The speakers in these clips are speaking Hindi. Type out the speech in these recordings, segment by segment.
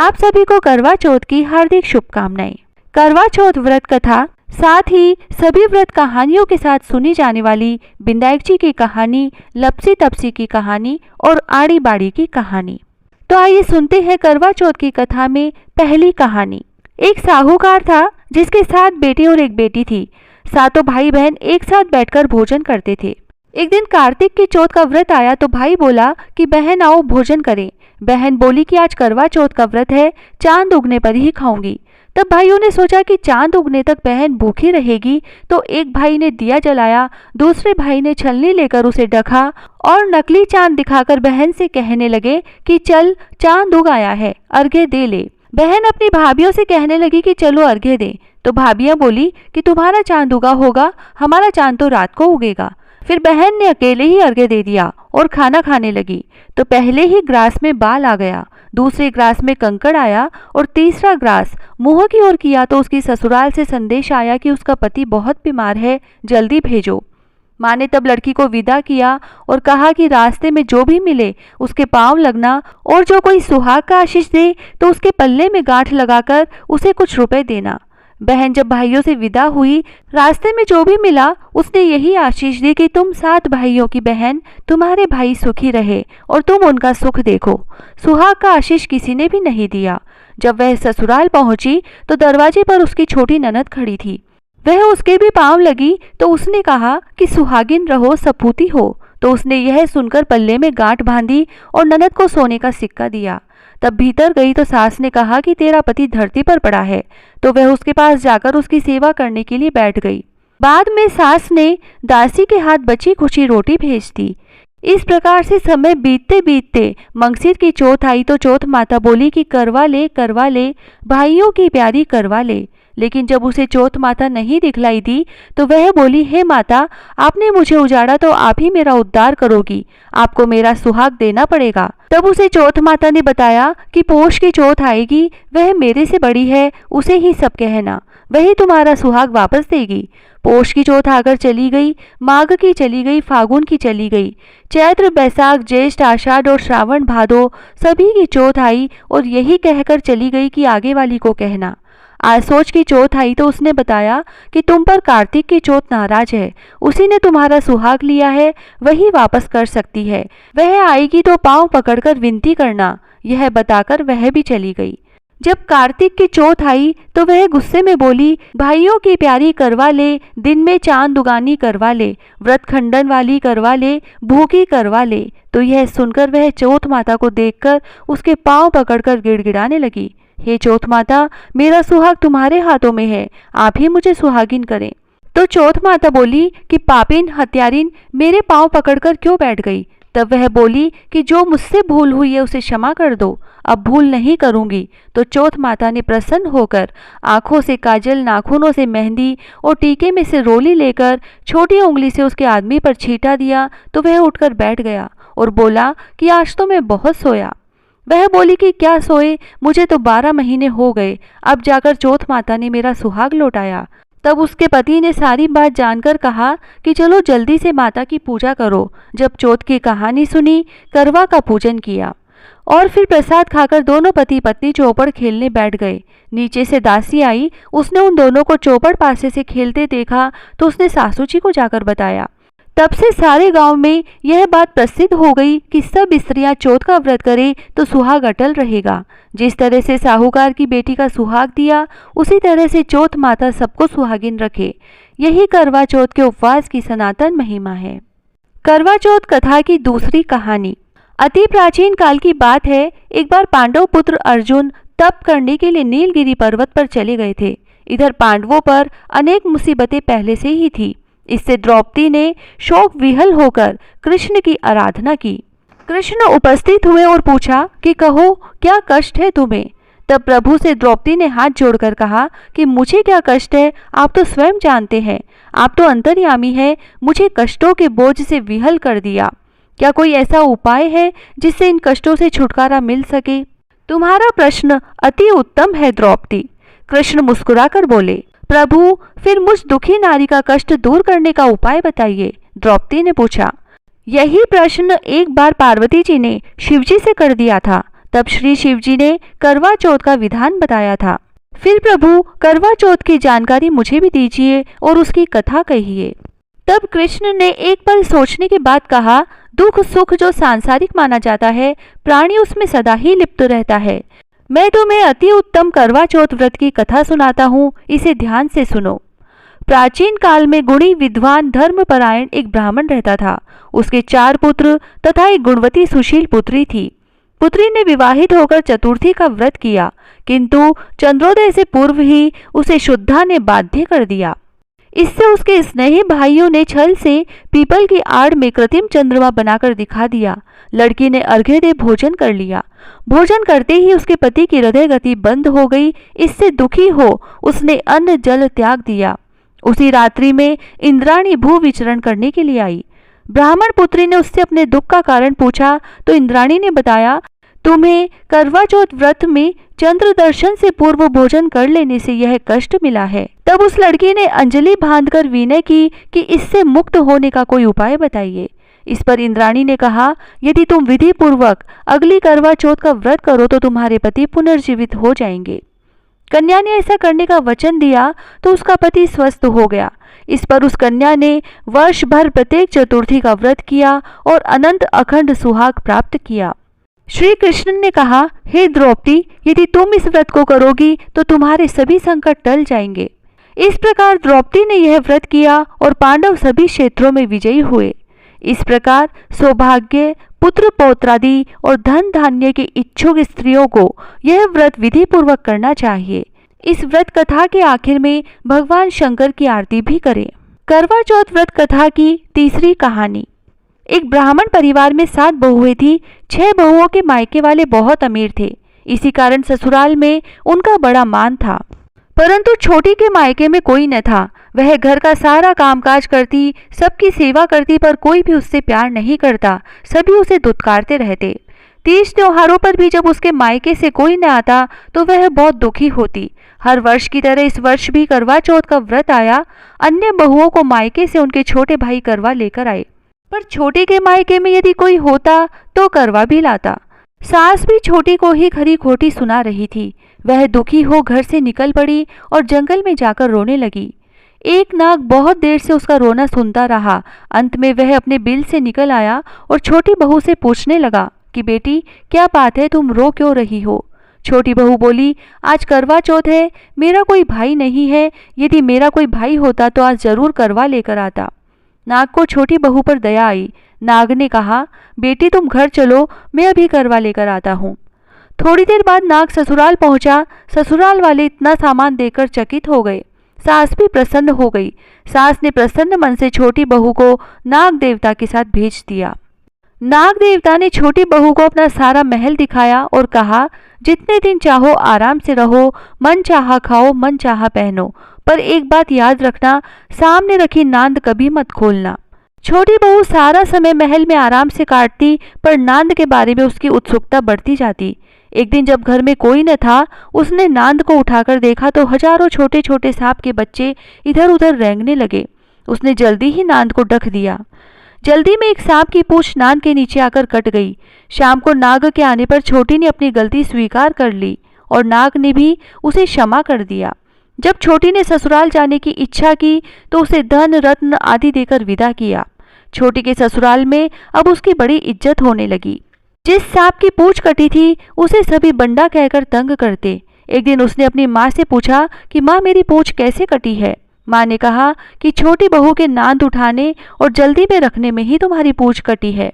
आप सभी को करवा चौथ की हार्दिक शुभकामनाएं। करवा चौथ व्रत कथा, साथ ही सभी व्रत कहानियों के साथ सुनी जाने वाली विनायक जी की कहानी, लपसी तपसी की कहानी और आड़ी बाड़ी की कहानी। तो आइए सुनते हैं करवा चौथ की कथा में पहली कहानी। एक साहूकार था जिसके 7 बेटे और एक बेटी थी। सातों भाई बहन एक साथ बैठकर भोजन करते थे। एक दिन कार्तिक की चौथ का व्रत आया तो भाई बोला कि बहन आओ भोजन करें। बहन बोली कि आज करवा चौथ का व्रत है, चांद उगने पर ही खाऊंगी। तब भाइयों ने सोचा कि चांद उगने तक बहन भूखी रहेगी, तो एक भाई ने दिया जलाया, दूसरे भाई ने छलनी लेकर उसे ढका और नकली चांद दिखाकर बहन से कहने लगे कि चल चांद उग आया है, अर्घ्य दे ले। बहन अपनी भाभियों से कहने लगी कि चलो अर्घ्य दे। तो भाभियां बोली कि तुम्हारा चांद उगा होगा, हमारा चांद तो रात को उगेगा। फिर बहन ने अकेले ही अर्घ्य दे दिया और खाना खाने लगी। तो पहले ही ग्रास में बाल आ गया, दूसरे ग्रास में कंकड़ आया और तीसरा ग्रास मुंह की ओर किया तो उसकी ससुराल से संदेश आया कि उसका पति बहुत बीमार है, जल्दी भेजो। माँ ने तब लड़की को विदा किया और कहा कि रास्ते में जो भी मिले उसके पांव लगना और जो कोई सुहाग का आशीष दे तो उसके पल्ले में गांठ लगाकर उसे कुछ रुपए देना। बहन जब भाइयों से विदा हुई, रास्ते में जो भी मिला उसने यही आशीष दी कि तुम 7 भाइयों की बहन, तुम्हारे भाई सुखी रहे और तुम उनका सुख देखो। सुहाग का आशीष किसी ने भी नहीं दिया। जब वह ससुराल पहुंची तो दरवाजे पर उसकी छोटी ननद खड़ी थी। वह उसके भी पांव लगी तो उसने कहा कि सुहागिन रहो, सपूती हो। तो उसने यह सुनकर पल्ले में गांठ बांधी और ननद को सोने का सिक्का दिया। तब भीतर गई तो सास ने कहा कि तेरा पति धरती पर पड़ा है। तो वह उसके पास जाकर उसकी सेवा करने के लिए बैठ गई। बाद में सास ने दासी के हाथ बची खुची रोटी भेज दी। इस प्रकार से समय बीतते बीतते मंगसिर की चौथ आई तो चौथ माता बोली कि करवा ले भाइयों की प्यारी करवा ले। लेकिन जब उसे चौथ माता नहीं दिखलाई दी तो वह बोली, हे माता, आपने मुझे उजाड़ा तो आप ही मेरा उद्धार करोगी, आपको मेरा सुहाग देना पड़ेगा। तब उसे चौथ माता ने बताया कि पोष की चौथ आएगी, वह मेरे से बड़ी है, उसे ही सब कहना, वही तुम्हारा सुहाग वापस देगी। पोष की चौथ आकर चली गई, माघ की चली गई, फागुन की चली गई, चैत्र बैसाख ज्येष्ठ आषाढ़ और श्रावण भादो सभी की चौथ आई और यही कहकर चली गई कि आगे वाली को कहना। आज सोच की चौथ आई तो उसने बताया कि तुम पर कार्तिक की चौथ नाराज है, उसी ने तुम्हारा सुहाग लिया है, वही वापस कर सकती है, वह आएगी तो पांव पकड़कर विनती करना। यह बताकर वह भी चली गई। जब कार्तिक की चौथ आई तो वह गुस्से में बोली, भाइयों की प्यारी करवा ले, दिन में चांद दुगानी करवा ले, व्रत खंडन वाली करवा ले, भूखी करवा ले। तो यह सुनकर वह चौथ माता को देखकर उसके पांव पकड़कर गिड़गिड़ाने लगी, हे चौथ माता, मेरा सुहाग तुम्हारे हाथों में है, आप ही मुझे सुहागिन करें। तो चौथ माता बोली कि पापिन हत्यारिन, मेरे पांव पकड़कर क्यों बैठ गई। तब वह बोली कि जो मुझसे भूल हुई है उसे क्षमा कर दो, अब भूल नहीं करूंगी। तो चौथ माता ने प्रसन्न होकर आंखों से काजल, नाखूनों से मेहंदी और टीके में से रोली लेकर छोटी उंगली से उसके आदमी पर छींटा दिया तो वह उठकर बैठ गया और बोला कि आज तो मैं बहुत सोया। वह बोली कि क्या सोए, मुझे तो 12 महीने हो गए, अब जाकर चौथ माता ने मेरा सुहाग लौटाया। तब उसके पति ने सारी बात जानकर कहा कि चलो जल्दी से माता की पूजा करो। जब चौथ की कहानी सुनी, करवा का पूजन किया और फिर प्रसाद खाकर दोनों पति पत्नी चौपड़ खेलने बैठ गए। नीचे से दासी आई, उसने उन दोनों को चौपड़ पासे से खेलते देखा तो उसने सासू जी को जाकर बताया। तब से सारे गांव में यह बात प्रसिद्ध हो गई कि सब स्त्रियां चौथ का व्रत करें तो सुहाग अटल रहेगा। जिस तरह से साहूकार की बेटी का सुहाग दिया, उसी तरह से चौथ माता सबको सुहागिन रखे। यही करवा चौथ के उपवास की सनातन महिमा है। करवा चौथ कथा की दूसरी कहानी। अति प्राचीन काल की बात है। एक बार पांडव पुत्र अर्जुन तप करने के लिए नीलगिरी पर्वत पर चले गए थे। इधर पांडवों पर अनेक मुसीबतें पहले से ही थी। इससे द्रौपदी ने शोक विहल होकर कृष्ण की आराधना की। कृष्ण उपस्थित हुए और पूछा कि कहो, क्या कष्ट है तुम्हें। तब प्रभु से द्रौपदी ने हाथ जोड़कर कहा कि मुझे क्या कष्ट है, आप तो स्वयं जानते हैं, आप तो अंतर्यामी हैं, मुझे कष्टों के बोझ से विहल कर दिया। क्या कोई ऐसा उपाय है जिससे इन कष्टों से छुटकारा मिल सके। तुम्हारा प्रश्न अति उत्तम है द्रौपदी। कृष्ण मुस्कुराकर बोले, प्रभु फिर मुझ दुखी नारी का कष्ट दूर करने का उपाय बताइए। द्रौपदी ने पूछा। यही प्रश्न एक बार पार्वती जी ने शिवजी से कर दिया था। तब श्री शिवजी ने करवा चौथ का विधान बताया था। फिर प्रभु करवा चौथ की जानकारी मुझे भी दीजिए और उसकी कथा कहिए। तब कृष्ण ने एक पल सोचने के बाद कहा, दुख सुख जो सांसारिक माना जाता है, प्राणी उसमें सदा ही लिप्त रहता है। मैं तुम्हें अति उत्तम करवा चौथ व्रत की कथा सुनाता हूँ, इसे ध्यान से सुनो। प्राचीन काल में गुणी विद्वान धर्मपरायण एक ब्राह्मण रहता था। उसके 4 पुत्र तथा एक गुणवती सुशील पुत्री थी। पुत्री ने विवाहित होकर चतुर्थी का व्रत किया, किंतु चंद्रोदय से पूर्व ही उसे शुद्धा ने बाध्य कर दिया। इससे उसके स्नेही भाइयों ने छल से पीपल की आड़ में कृत्रिम चंद्रमा बनाकर दिखा दिया। लड़की ने अर्घ्य दे भोजन कर लिया। भोजन करते ही उसके पति की हृदय गति बंद हो गई। इससे दुखी हो उसने अन्न जल त्याग दिया। उसी रात्रि में इंद्राणी भू विचरण करने के लिए आई। ब्राह्मण पुत्री ने उससे अपने दुख का कारण पूछा तो इंद्राणी ने बताया, तुम्हें करवा चौथ व्रत में चंद्र दर्शन से पूर्व भोजन कर लेने से यह कष्ट मिला है। तब उस लड़की ने अंजलि बांधकर विनय की कि इससे मुक्त होने का कोई उपाय बताइए। इस पर इंद्राणी ने कहा, यदि तुम विधि पूर्वक अगली करवा चौथ का व्रत करो तो तुम्हारे पति पुनर्जीवित हो जाएंगे। कन्या ने ऐसा करने का वचन दिया तो उसका पति स्वस्थ हो गया। इस पर उस कन्या ने वर्ष भर प्रत्येक चतुर्थी का व्रत किया और अनंत अखंड सुहाग प्राप्त किया। श्री कृष्ण ने कहा, हे द्रौपदी, यदि तुम इस व्रत को करोगी तो तुम्हारे सभी संकट टल जाएंगे। इस प्रकार द्रौपदी ने यह व्रत किया और पांडव सभी क्षेत्रों में विजयी हुए। इस प्रकार सौभाग्य, पुत्र पौत्रादि और धन धान्य की इच्छुक स्त्रियों को यह व्रत विधि पूर्वक करना चाहिए। इस व्रत कथा के आखिर में भगवान शंकर की आरती भी करें। करवा चौथ व्रत कथा की तीसरी कहानी। एक ब्राह्मण परिवार में 7 बहुएं थी। 6 बहुओं के मायके वाले बहुत अमीर थे। इसी कारण ससुराल में उनका बड़ा मान था। परंतु छोटी के मायके में कोई न था। वह घर का सारा कामकाज करती, सबकी सेवा करती, पर कोई भी उससे प्यार नहीं करता। सभी उसे दुत्कारते रहते। तीज त्योहारों पर भी जब उसके मायके से कोई न आता तो वह बहुत दुखी होती। हर वर्ष की तरह इस वर्ष भी करवा चौथ का व्रत आया। अन्य बहुओं को मायके से उनके छोटे भाई करवा लेकर आए, पर छोटी के मायके में यदि कोई होता तो करवा भी लाता। सास भी छोटी को ही खरी खोटी सुना रही थी। वह दुखी हो घर से निकल पड़ी और जंगल में जाकर रोने लगी। एक नाग बहुत देर से उसका रोना सुनता रहा। अंत में वह अपने बिल से निकल आया और छोटी बहू से पूछने लगा कि बेटी, क्या बात है, तुम रो क्यों रही हो? छोटी बहू बोली, आज करवा चौथ है, मेरा कोई भाई नहीं है। यदि मेरा कोई भाई होता तो आज जरूर करवा लेकर आता। नाग को छोटी बहू पर दया आई। नाग ने कहा, बेटी तुम घर चलो, मैं अभी करवा लेकर आता हूँ। थोड़ी देर बाद नाग ससुराल पहुंचा। ससुराल वाले इतना सामान देकर चकित हो गए। सास भी प्रसन्न हो गई। सास ने प्रसन्न मन से छोटी बहू को नाग देवता के साथ भेज दिया। नाग देवता ने छोटी बहू को अपना सारा महल दिखाया और कहा, जितने दिन चाहो आराम से रहो, मन चाहा खाओ, मन चाहा पहनो, पर एक बात याद रखना, सामने रखी नांद कभी मत खोलना। छोटी बहू सारा समय महल में आराम से काटती, पर नांद के बारे में उसकी उत्सुकता बढ़ती जाती। एक दिन जब घर में कोई न था, उसने नांद को उठाकर देखा तो हजारों छोटे छोटे सांप के बच्चे इधर उधर रेंगने लगे। उसने जल्दी ही नांद को ढक दिया। जल्दी में एक सांप की पूंछ नांद के नीचे आकर कट गई। शाम को नाग के आने पर छोटी ने अपनी गलती स्वीकार कर ली और नाग ने भी उसे क्षमा कर दिया। जब छोटी ने ससुराल जाने की इच्छा की तो उसे धन रत्न आदि देकर विदा किया। छोटी के ससुराल में अब उसकी बड़ी इज्जत होने लगी। जिस सांप की पूंछ कटी थी उसे सभी बंडा कहकर तंग करते। एक दिन उसने अपनी माँ से पूछा कि माँ, मेरी पूंछ कैसे कटी है? माँ ने कहा कि छोटी बहू के नांद उठाने और जल्दी में रखने में ही तुम्हारी पूंछ कटी है।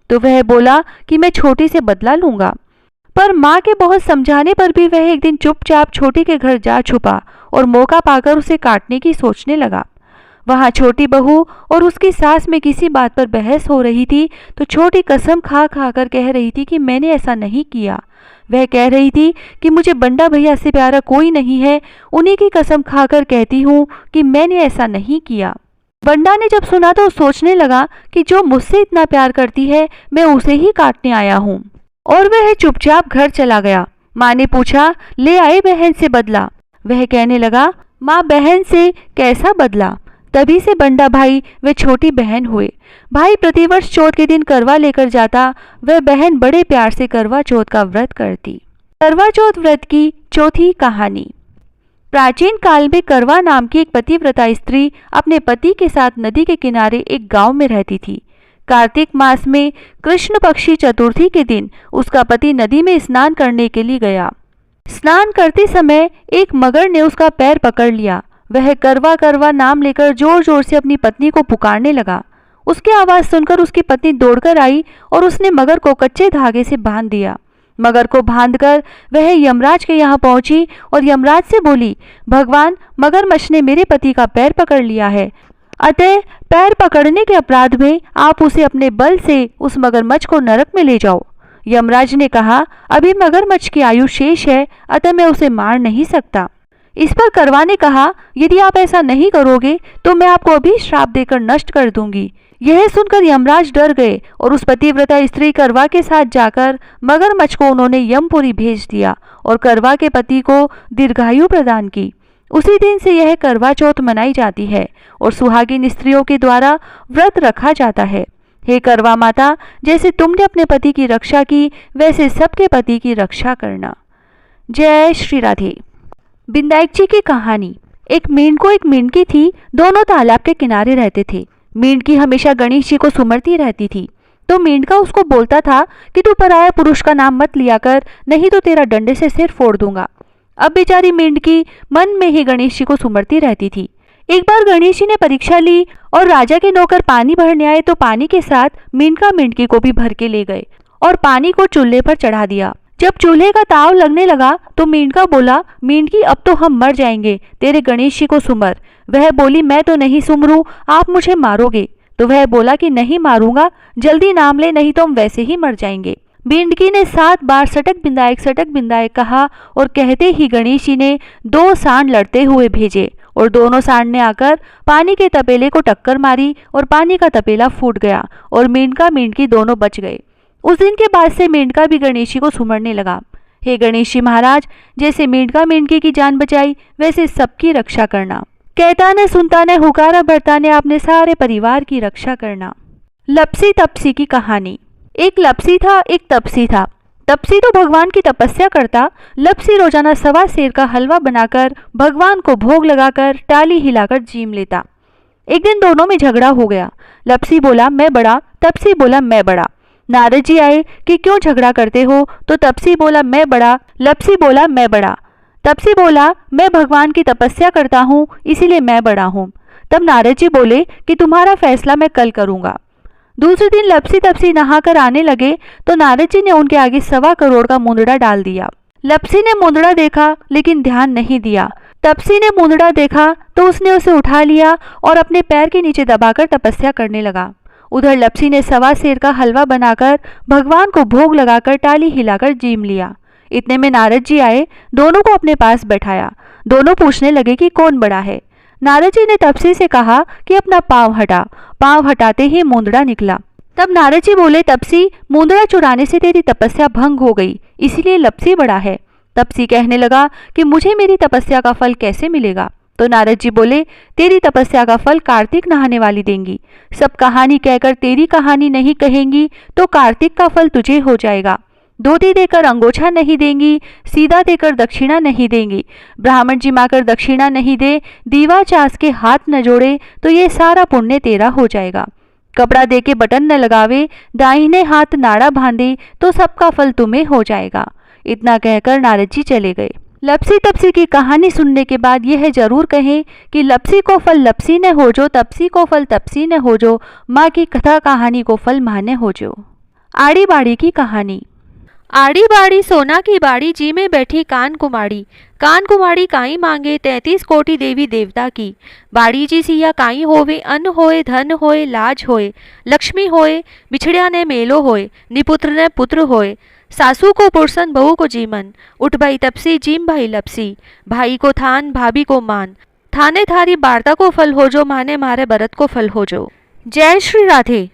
तो वह बोला कि मैं छोटी से बदला लूंगा। पर माँ के बहुत समझाने पर भी वह एक दिन चुपचाप छोटी के घर जा छुपा और मौका पाकर उसे काटने की सोचने लगा। वहां छोटी बहू और उसकी सास में किसी बात पर बहस हो रही थी तो छोटी कसम खा खा कर कह रही थी कि मैंने ऐसा नहीं किया। वह कह रही थी कि मुझे बंडा भैया से प्यारा कोई नहीं है, उन्हीं की कसम खाकर कहती हूँ कि मैंने ऐसा नहीं किया। बंडा ने जब सुना तो सोचने लगा कि जो मुझसे इतना प्यार करती है मैं उसे ही काटने आया हूँ, और वह चुपचाप घर चला गया। माँ ने पूछा, ले आए बहन से बदला? वह कहने लगा, माँ, बहन से कैसा बदला? तभी से बंडा भाई वे छोटी बहन हुए। भाई प्रतिवर्ष चौथ के दिन करवा लेकर जाता, वह बहन बड़े प्यार से करवा चौथ का व्रत करती। करवा चौथ व्रत की चौथी कहानी। प्राचीन काल में करवा नाम की एक पतिव्रता स्त्री अपने पति के साथ नदी के किनारे एक गांव में रहती थी। कार्तिक मास में कृष्ण पक्षी चतुर्थी के दिन उसका पति नदी में स्नान करने के लिए गया। स्नान करते समय एक मगर ने उसका पैर पकड़ लिया। वह करवा करवा नाम लेकर जोर जोर से अपनी पत्नी को पुकारने लगा। उसकी आवाज सुनकर उसकी पत्नी दौड़कर आई और उसने मगर को कच्चे धागे से बांध दिया। मगर को बांधकर वह यमराज के यहाँ पहुंची और यमराज से बोली, भगवान, मगरमच्छ ने मेरे पति का पैर पकड़ लिया है, अतः पैर पकड़ने के अपराध में आप उसे अपने बल से उस मगरमच्छ को नरक में ले जाओ। यमराज ने कहा, अभी मगरमच्छ की आयु शेष है, अतः मैं उसे मार नहीं सकता। इस पर करवा ने कहा, यदि आप ऐसा नहीं करोगे तो मैं आपको अभी श्राप देकर नष्ट कर दूंगी। यह सुनकर यमराज डर गए और उस पतिव्रता स्त्री करवा के साथ जाकर मगरमच्छ को उन्होंने यमपुरी भेज दिया और करवा के पति को दीर्घायु प्रदान की। उसी दिन से यह करवा चौथ मनाई जाती है और सुहागिन स्त्रियों के द्वारा व्रत रखा जाता है। हे करवा माता, जैसे तुमने अपने पति की रक्षा की, वैसे सबके पति की रक्षा करना। जय श्री राधे। बिंदायक जी की कहानी। एक मेंढको एक मेंढकी थी, दोनों तालाब के किनारे रहते थे। मेंढकी हमेशा गणेश जी को सुमरती रहती थी, तो मेंढका उसको बोलता था कि तू पराया पुरुष का नाम मत लिया कर, नहीं तो तेरा डंडे से सिर फोड़ दूंगा। अब बेचारी मेंढकी मन में ही गणेश जी को सुमरती रहती थी। एक बार गणेश जी ने परीक्षा ली और राजा के नौकर पानी भरने आए तो पानी के साथ मेंढका मेंढकी को भी भर के ले गए और पानी को चूल्हे पर चढ़ा दिया। जब चूल्हे का ताव लगने लगा तो मेंढका बोला, मेंढकी, अब तो हम मर जाएंगे, तेरे गणेश जी को सुमर। वह बोली, मैं तो नहीं सुमरूं, आप मुझे मारोगे। तो वह बोला कि नहीं मारूंगा, जल्दी नाम ले, नहीं तो हम वैसे ही मर जाएंगे। मेंढकी ने 7 बार सटक बिंदायक कहा और कहते ही गणेश जी ने 2 सांड लड़ते हुए भेजे और दोनों सांड ने आकर पानी के तपेले को टक्कर मारी और पानी का तपेला फूट गया और मेंढका मेंढकी दोनों बच गए। उस दिन के बाद से मेंढका भी गणेश जी को सुमरने लगा। हे गणेश जी महाराज, जैसे मेंढका मेंढकी की जान बचाई, वैसे सबकी रक्षा करना। कहता ने सुनता ने हुकारा भरता ने अपने सारे परिवार की रक्षा करना। लपसी तपसी की कहानी। एक लपसी था, एक तपसी था। तपसी तो भगवान की तपस्या करता, लपसी रोजाना 1.25 सेर का हलवा बनाकर भगवान को भोग लगाकर टाली हिलाकर जीम लेता। एक दिन दोनों में झगड़ा हो गया। लपसी बोला, मैं बड़ा, तपसी बोला, मैं बड़ा। नारद जी आए कि क्यों झगड़ा करते हो, तो तपसी बोला, मैं बड़ा, लपसी बोला, मैं बड़ा। तपसी बोला, मैं भगवान की तपस्या करता हूँ, इसीलिए मैं बड़ा हूँ। तब नारद जी बोले कि तुम्हारा फैसला मैं कल करूँगा। दूसरे दिन लपसी तपसी नहाकर आने लगे तो नारद जी ने उनके आगे 1.25 करोड़ का मुंदड़ा डाल दिया। लपसी ने मुंदड़ा देखा लेकिन ध्यान नहीं दिया। तपसी ने मुंदड़ा देखा तो उसने उसे उठा लिया और अपने पैर के नीचे दबाकर तपस्या करने लगा। उधर लपसी ने 1.25 सेर का हलवा बनाकर भगवान को भोग लगाकर टाली हिलाकर जीम लिया। इतने में नारद जी आए, दोनों को अपने पास बैठाया। दोनों पूछने लगे कि कौन बड़ा है। नारद जी ने तपसी से कहा कि अपना पांव हटा। पांव हटाते ही मुंदड़ा निकला। तब नारद जी बोले, तपसी, मुंदड़ा चुराने से तेरी तपस्या भंग हो गई, इसीलिए लपसी बड़ा है। तपसी कहने लगा कि मुझे मेरी तपस्या का फल कैसे मिलेगा। तो नारद जी बोले, तेरी तपस्या का फल कार्तिक नहाने वाली देंगी। सब कहानी कहकर तेरी कहानी नहीं कहेंगी तो कार्तिक का फल तुझे हो जाएगा। धोती देकर अंगोछा नहीं देंगी, सीधा देकर दक्षिणा नहीं देंगी, ब्राह्मण जिमाकर दक्षिणा नहीं दे, दीवा चास के हाथ न जोड़े तो ये सारा पुण्य तेरा हो जाएगा। कपड़ा देके बटन न लगावे, दाहिने हाथ नाड़ा बांधे तो सबका फल तुम्हें हो जाएगा। इतना कहकर नारद जी चले गए। लपसी तपसी की कहानी सुनने के बाद यह जरूर कहें कि लपसी को फल लपसी ने हो जो, तपसी को फल तपसी ने हो जो, माँ की कथा कहानी को फल माने हो जो। आड़ी बाड़ी की कहानी। आड़ी बाड़ी सोना की बाड़ी, जी में बैठी कान कुमाड़ी काई मांगे 33 कोटि देवी देवता की। बाड़ी जी सिया काई होवे, अन्न होए, धन होए, लाज होए, लक्ष्मी होए, बिछड़िया ने मेलो होए, निपुत्र ने पुत्र होए, सासू को पुरसन, बहू को जीमन, उठ भाई तपसी, जीम भाई लपसी, भाई को थान, भाभी को मान, थाने थारी वार्ता को फल हो जो, माने मारे बरत को फल हो जो। जय श्री राधे।